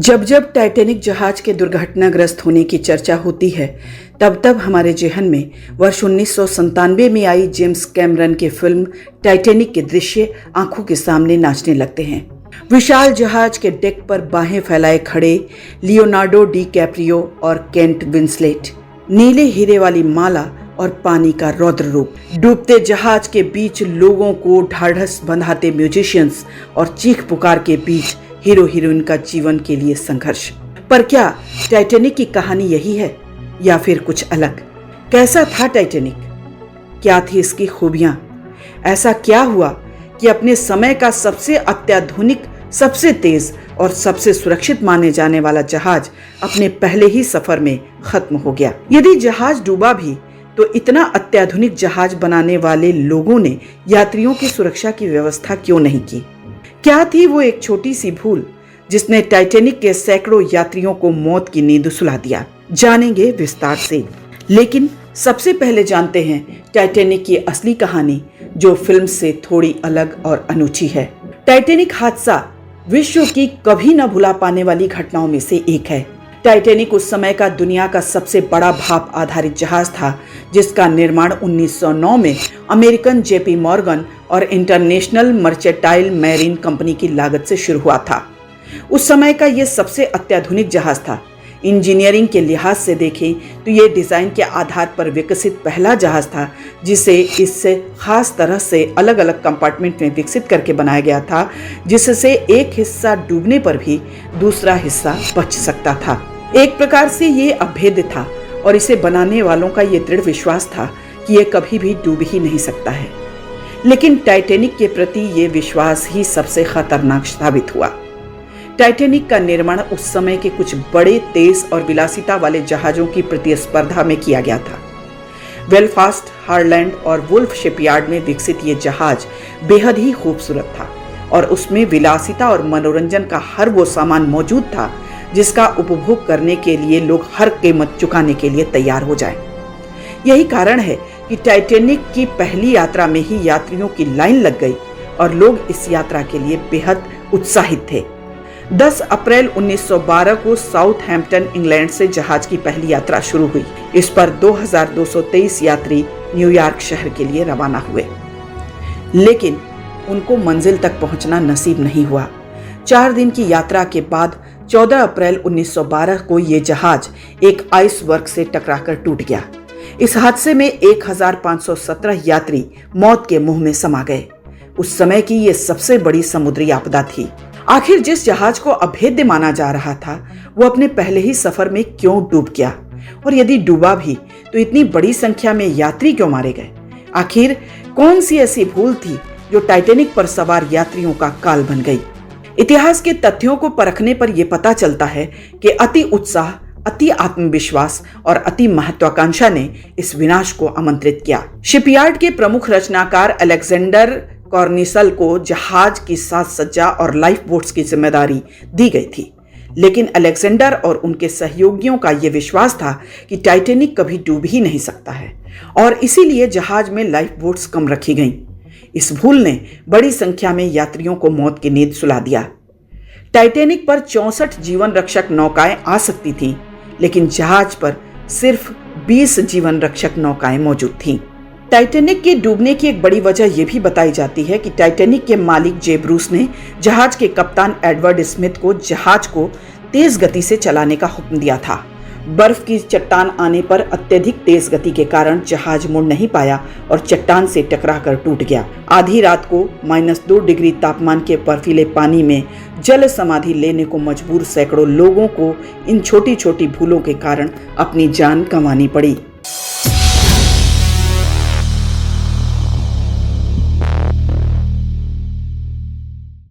जब जब टाइटैनिक जहाज के दुर्घटनाग्रस्त होने की चर्चा होती है तब हमारे जेहन में वर्ष 1997 में आई जेम्स कैमरन की फिल्म टाइटैनिक के दृश्य आंखों के सामने नाचने लगते हैं। विशाल जहाज के डेक पर बाहें फैलाए खड़े लियोनार्डो डी कैप्रियो और केंट विंसलेट, नीले हीरे वाली माला और पानी का रौद्र रूप, डूबते जहाज के बीच लोगों को ढाढ़स बंधाते म्यूजिशियंस और चीख पुकार के बीच हीरो हीरोइन का जीवन के लिए संघर्ष। पर क्या टाइटैनिक की कहानी यही है या फिर कुछ अलग? कैसा था टाइटैनिक? क्या थी इसकी खूबियां? ऐसा क्या हुआ कि अपने समय का सबसे अत्याधुनिक, सबसे तेज और सबसे सुरक्षित माने जाने वाला जहाज अपने पहले ही सफर में खत्म हो गया? यदि जहाज डूबा भी तो इतना अत्याधुनिक जहाज बनाने वाले लोगों ने यात्रियों की सुरक्षा की व्यवस्था क्यों नहीं की? क्या थी वो एक छोटी सी भूल जिसने टाइटैनिक के सैकड़ों यात्रियों को मौत की नींद सुला दिया? जानेंगे विस्तार से, लेकिन सबसे पहले जानते हैं टाइटैनिक की असली कहानी, जो फिल्म से थोड़ी अलग और अनूठी है। टाइटैनिक हादसा विश्व की कभी न भुला पाने वाली घटनाओं में से एक है। टाइटैनिक उस समय का दुनिया का सबसे बड़ा भाप आधारित जहाज था, जिसका निर्माण 1909 में अमेरिकन जेपी मॉर्गन और इंटरनेशनल मर्चेंटाइल मैरीन कंपनी की लागत से शुरू हुआ था। उस समय का यह सबसे अत्याधुनिक जहाज था। इंजीनियरिंग के लिहाज से देखें तो यह डिजाइन के आधार पर विकसित पहला जहाज था, जिसे इससे खास तरह से अलग अलग कंपार्टमेंट में विकसित करके बनाया गया था, जिससे एक हिस्सा डूबने पर भी दूसरा हिस्सा बच सकता था। एक प्रकार से ये अभेद्य था और इसे बनाने वालों का ये दृढ़ विश्वास था कि यह कभी भी डूब ही नहीं सकता है। लेकिन टाइटैनिक के प्रति ये विश्वास ही सबसे खतरनाक साबित हुआ। टाइटैनिक का निर्माण उस समय के कुछ बड़े, तेज और विलासिता वाले जहाजों की प्रतिस्पर्धा में किया गया था। बेलफास्ट, हार्लैंड और वुल्फ शिपयार्ड में विकसित ये जहाज बेहद ही खूबसूरत था और उसमें विलासिता और मनोरंजन का हर वो सामान मौजूद था जिसका उपभोग करने के लिए लोग हर कीमत चुकाने के लिए तैयार हो जाएं। यही कारण है कि टाइटैनिक की पहली यात्रा में ही यात्रियों की लाइन लग गई और लोग इस यात्रा के लिए बेहद उत्साहित थे। 10 अप्रैल 1912 को साउथहैम्पटन, इंग्लैंड से जहाज की पहली यात्रा शुरू हुई। इस पर 2223 यात्री न्यूयॉर्क शहर के लिए रवाना हुए, लेकिन उनको मंजिल तक पहुंचना नसीब नहीं हुआ। 4 दिन की यात्रा के बाद 14 अप्रैल 1912 को ये जहाज एक आइसबर्ग से टकराकर टूट गया। इस हादसे में 1517 यात्री मौत के मुंह में समा गए। उस समय की ये सबसे बड़ी समुद्री आपदा थी। आखिर जिस जहाज को अभेद्य माना जा रहा था, वो अपने पहले ही सफर में क्यों डूब गया? और यदि डूबा भी तो इतनी बड़ी संख्या में यात्री क्यों मारे गए? आखिर कौन सी ऐसी भूल थी जो टाइटैनिक पर सवार यात्रियों का काल बन गई? इतिहास के तथ्यों को परखने पर यह पता चलता है कि अति उत्साह, अति आत्मविश्वास और अति महत्वाकांक्षा ने इस विनाश को आमंत्रित किया। शिपयार्ड के प्रमुख रचनाकार अलेक्जेंडर कॉर्निसल को जहाज की साज सज्जा और लाइफ बोट्स की जिम्मेदारी दी गई थी, लेकिन अलेक्जेंडर और उनके सहयोगियों का यह विश्वास था कि टाइटैनिक कभी डूब ही नहीं सकता है और इसीलिए जहाज में लाइफ बोट्स कम रखी गईं। इस भूल ने बड़ी संख्या में यात्रियों को मौत की नींद सुला दिया। टाइटैनिक पर 64 जीवन रक्षक नौकाएं आ सकती थीं, लेकिन जहाज पर सिर्फ 20 जीवन रक्षक नौकाएं मौजूद थीं। टाइटैनिक के डूबने की एक बड़ी वजह यह भी बताई जाती है कि टाइटैनिक के मालिक जे ब्रूस ने जहाज के कप्तान एडवर्ड स्मिथ को जहाज को तेज गति से चलाने का हुक्म दिया था। बर्फ की चट्टान आने पर अत्यधिक तेज गति के कारण जहाज मुड़ नहीं पाया और चट्टान से टकराकर टूट गया। आधी रात को -2 डिग्री तापमान के बर्फीले पानी में जल समाधि लेने को मजबूर सैकड़ों लोगों को इन छोटी छोटी भूलों के कारण अपनी जान गंवानी पड़ी।